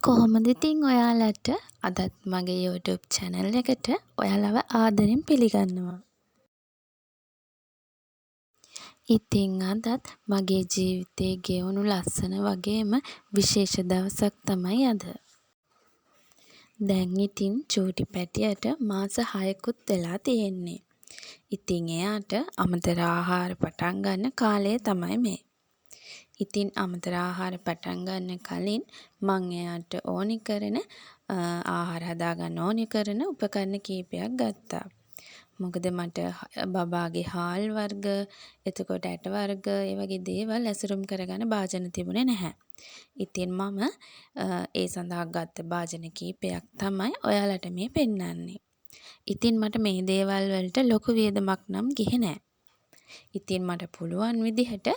කොහොමද ඉතින් ඔයාලට අදත් මගේ YouTube channel එකට ඔයාලව ආදරෙන් පිළිගන්නවා. ඉතින් අදත් මගේ ජීවිතේ ගෙවුණු ලස්සන වගේම විශේෂ දවසක් තමයි අද. දැන් ඉතින් චූටි පැටියට මාස 6කුත් වෙලා තියෙන්නේ. ඉතින් එයාට අමතර ආහාර පටන් ගන්න කාලය තමයි මේ. ඉතින් අමතර ආහාර පටන් ගන්න කලින් මං එයාට ඕනි කරන ආහාර හදාගන්න ඕනි කරන උපකරණ කීපයක් ගත්තා. මොකද මට බබාගේ හාල් වර්ග, එතකොට ඇට වර්ග, ඒ වගේ දේවල් ඇසුරුම් කරගන්න භාජන තිබුණේ නැහැ. ඉතින් මම ඒ සඳහා ගත්ත භාජන කීපයක් තමයි ඔයාලට මේ පෙන්නන්නේ. ඉතින් මට මේ දේවල් වලට ලොකු වියදමක් නම් ගියේ නෑ. ඉතින් මට පුළුවන් විදිහට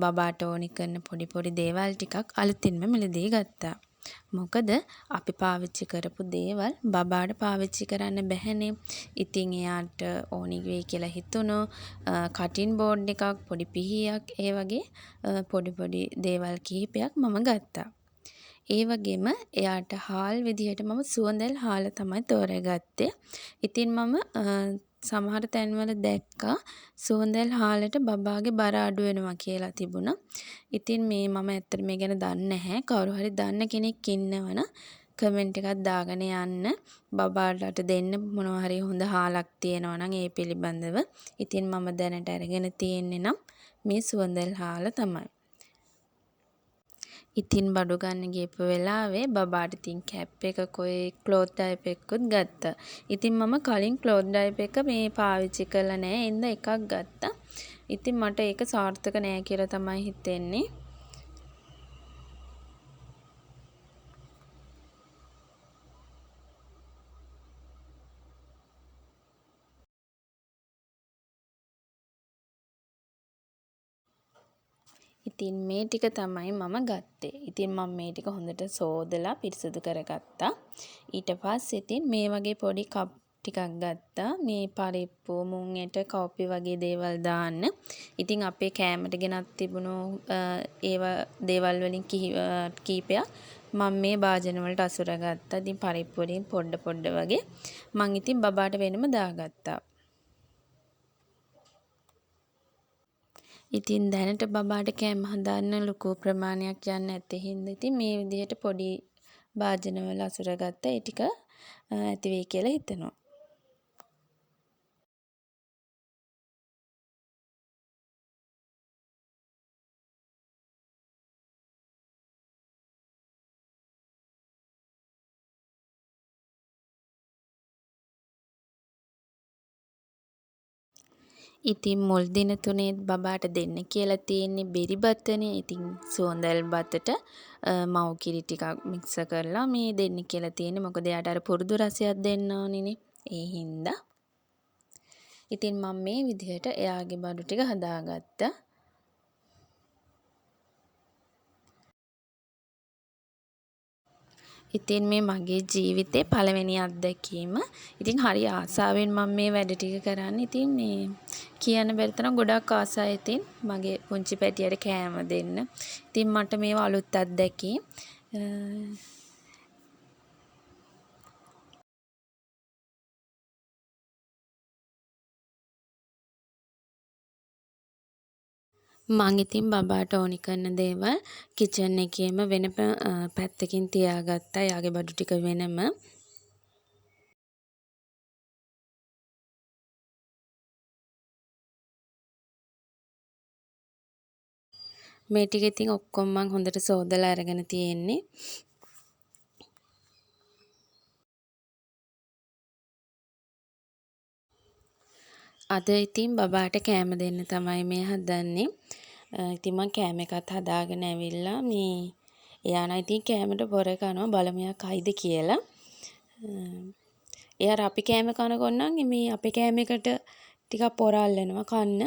බබාට ඕනි කරන පොඩි දේවල් ටිකක් අලුතින්ම මිලදී ගත්තා. මොකද අපි පාවිච්චි කරපු දේවල් බබාට පාවිච්චි කරන්න බැහැනේ. ඉතින් එයාට ඕනි වෙයි කියලා හිතුණු කටින් බෝඩ් එකක්, පොඩි පිහියක්, ඒ වගේ පොඩි දේවල් කිහිපයක් මම ගත්තා. ඒ වගේම එයාට හාල් විදිහට මම සුවඳල් හාල තමයි තෝරගත්තේ. ඉතින් මම සමහර තැන්වල දැක්කා සුවඳල් හාලට බබාගේ බර අඩු වෙනවා කියලා තිබුණා. ඉතින් මම ඇත්තට මේ ගැන දන්නේ නැහැ. කවුරු හරි දන්න කෙනෙක් ඉන්නවනම් කමෙන්ට් එකක් දාගෙන යන්න. බබාට දෙන්න මොනවා හරි හොඳ හාලක් තියෙනවා නම් ඒ පිළිබඳව. ඉතින් මම දැනට අරගෙන තියෙන්නේ නම් මේ සුවඳල් හාල තමයි. ඉතින් බඩු ගන්න ගියපු වෙලාවේ බබාට ඉතින් කැප් එකකුයි ක්ලෝත් ඩයපර් එකකුත් ගත්තා. ඉතින් මම කලින් ක්ලෝත් ඩයපර් එක මේ පාවිච්චි කරලා නැහැ. එඳ එකක් ගත්තා. ඉතින් මට ඒක සාර්ථක නෑ කියලා තමයි හිතෙන්නේ. ඉතින් මේ ටික තමයි මම ගත්තේ. ඉතින් මම මේ ටික හොඳට සෝදලා පිරිසිදු කරගත්තා. ඊට පස්සේ ඉතින් මේ වගේ පොඩි කප් ටිකක් ගත්තා. මේ පරිප්පු, මුං ඇට, කෝපි වගේ දේවල් දාන්න. ඉතින් අපේ කෑමට ගෙනත් තිබුණු දේවල් වලින් කීපයක් මම මේ භාජන වලට අසුරගත්තා. ඉතින් පරිප්පු වලින් පොඩ වගේ මං ඉතින් බබාට වෙනම දාගත්තා. ඉතින් දැනට බබාට කෑම හදන්න ලොකු ප්‍රමාණයක් යන්නේ නැති හින්දා ඉතින් මේ විදිහට පොඩි භාජනවල අසුරගත්ත ඒ ටික ඇති වෙයි කියලා හිතනවා. ඉතින් මුල් දින තුනේත් බබාට දෙන්න කියලා තියෙන්නේ බෙරි බතනේ. ඉතින් සුවඳල් බතට මව් කිරි ටිකක් මික්ස් කරලා මේ දෙන්න කියලා තියෙන්නේ. මොකද එයාට අර පුරුදු රසයක් දෙන්න ඕනිනේ. ඒ හින්දා. ඉතින් මම මේ විදිහට එයාගේ බඩු ටික හදාගත්තා. ඉතින් මේ මගේ ජීවිතේ පළවෙනි අත්දැකීම. ඉතින් හරි ආසාවෙන් මම මේ වැඩ ටික කරන්නේ. ඉතින් මේ කියන්න බැරි තරම් ගොඩක් ආසයි ඉතින් මගේ පුංචි පැටියට කෑම දෙන්න. ඉතින් මට මේවා අලුත් අත්දැකීම්. මං ඉතින් බබාට ඕනි කරන දේවල් කිචන් එකේම වෙන පැත්තකින් තියාගත්තා. එයාගේ බඩු ටික වෙනම. මේ ටික ඉතින් ඔක්කොම මං හොඳට සෝදලා අරගෙන තියෙන්නේ. අද ඉතින් බබාට කෑම දෙන්න තමයි මේ හදන්නේ. ඉතින් මං කෑම එකත් හදාගෙන ඇවිල්ලා මේ එයා නම් ඉතින් කෑමට බොර කනවා බලමු එයා කයිද කියලා. එයා අපි කෑම කනකොට නම් මේ අපේ කෑම එකට ටිකක් පොර අල්ලනවා කන්න.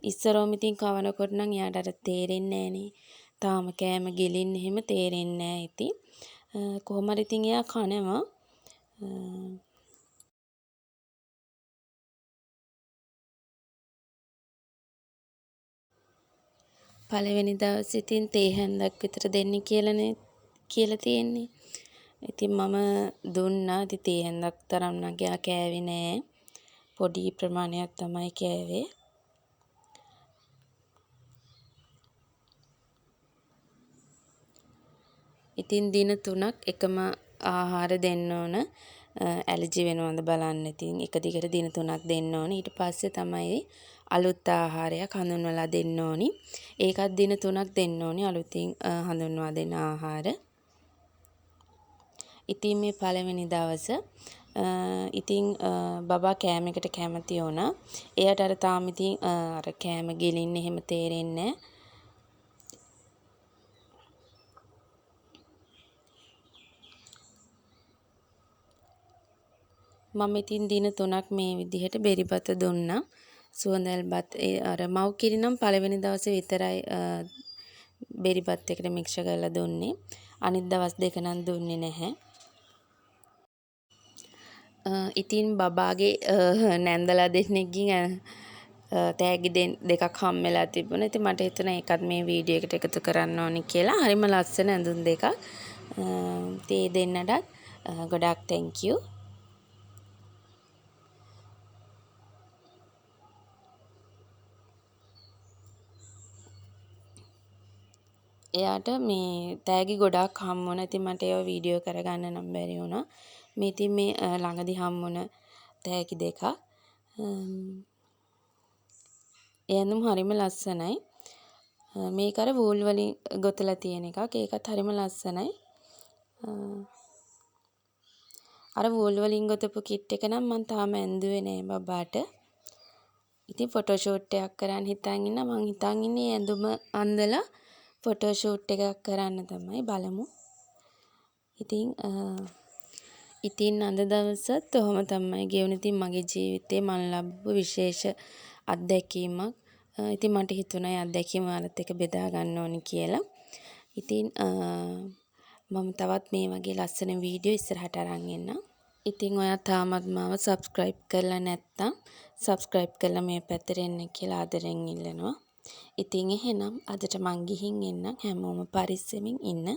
ඉස්සරෝම ඉතින් කවනකොට නම් එයාට අර තේරෙන්නේ නැහනේ. තාම කෑම ගිලින්නේ එහෙම තේරෙන්නේ නැහැ ඉතින්. කොහොම හරි ඉතින් එයා කනවා. පළවෙනි දවසේ ඉතින් තේ හැන්දක් විතර දෙන්න කියලානේ කියලා තියෙන්නේ. ඉතින් මම දුන්නා. ඉතින් තේ හැන්දක් තරම් නගයා කෑවේ නෑ. පොඩි ප්‍රමාණයක් තමයි කෑවේ. ඉතින් දින 3ක් එකම ආහාර දෙන්න ඕන. ඇලර්ජි වෙනවද බලන්න. ඉතින් එක දිගට දින 3ක් දෙන්න ඕන. ඊට පස්සේ තමයි අලුත් ආහාරයක් හඳුන්වලා දෙන්න ඕනි. ඒකත් දින 3ක් දෙන්න ඕනි අලුතින් හඳුන්වා දෙන ආහාර. ඉතින් මේ පළවෙනි දවස ඉතින් බබා කෑමකට කැමති වුණා. එයාට අර තාම ඉතින් අර කෑම ගිලින්නේ එහෙම තේරෙන්නේ නැහැ. මම ඉතින් දින 3ක් මේ විදිහට බෙරිපත දුන්නා. සුවඳල්පත් අර මව් කිරි නම් පළවෙනි දවසේ විතරයි බෙරිපත් එකට මික්ස් කරලා දුන්නේ. අනිත් දවස් දෙක නම් දුන්නේ නැහැ. ඉතින් බබාගේ නැන්දලා දෙන්නෙක්ගෙන් තෑගි දෙකක් හම්බෙලා තිබුණා. ඉතින් මට හිතුණා ඒකත් මේ වීඩියෝ එකට එකතු කරන්න ඕනි කියලා. හරිම ලස්සන ඇඳුම් දෙකක්. තේ දෙන්නටත් ගොඩාක් thank you. එයාට මේ තෑගි ගොඩාක් හම්බ වුණා. ඉතින් මට ඒව වීඩියෝ කරගන්න නම් බැරි වුණා. මේ ඉතින් මේ ළඟදි හම්බ වුණ තෑගි දෙකක්. ඒ ඇඳුම් හරිම ලස්සනයි. මේක අර වූල් වලින් ගොතලා තියෙන එකක්. ඒකත් හරිම ලස්සනයි. අර වූල් වලින් ගොතපු කිට් එක නම් මම තාම ඇඳුවේ නෑ බබාට. ඉතින් ෆොටෝ ෂූට් එකක් කරන්න හිතන් ඉන්නා. මං හිතන් ඉන්නේ ඇඳුම අඳලා ෆොටෝ ෂූට් එකක් කරන්න තමයි. බලමු. ඉතින් අද දවසත් ඔහොම තමයි ගෙවුනේ. ඉතින් මගේ ජීවිතේ මම ලැබපු විශේෂ අත්දැකීමක්. ඉතින් මට හිතුණා ඒ අත්දැකීම ඔයාලත් එක්ක බෙදා ගන්න ඕනි කියලා. ඉතින් මම තවත් මේ වගේ ලස්සන වීඩියෝ ඉස්සරහට අරන් එන්නම්. ඉතින් ඔයා තාමත් මාව subscribe කරලා නැත්නම් subscribe කරලා මේ පැත්තට එන්න කියලා ආදරෙන් ඉල්ලනවා. ඉතින් එහෙනම් අදට මං ගිහින් එන්නම්. හැමෝම පරිස්සමින් ඉන්න.